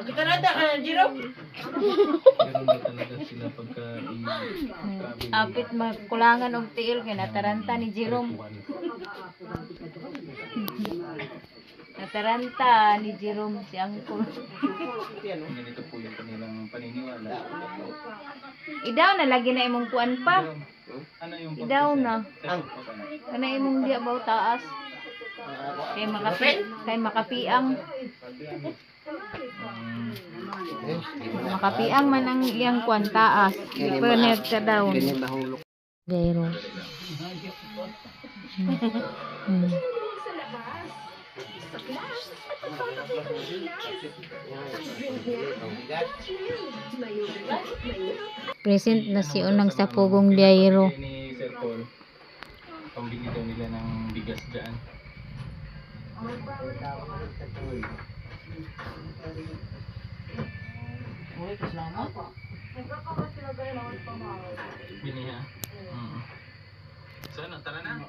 Kita nada ka ng Jiro. Ganun na talaga sila pagka Apit magkulangan og tiil kay nataranta ni Jerome. Nataranta ni Jerome si Angkol. ganito po yung kanilang paniniwala. Idaw na lagi na imong kuan pa. Ano yung Idaw na. Ang Kana imong di abaw taas. Kay makapiang. Makapiang man ang iyang kuan taas. Pernet ka daw. Pero present na si unang sa pugong biyahero. ni Sir Paul, pambili daw nila ng bigas dyan. Bini ha? So ano, tara na.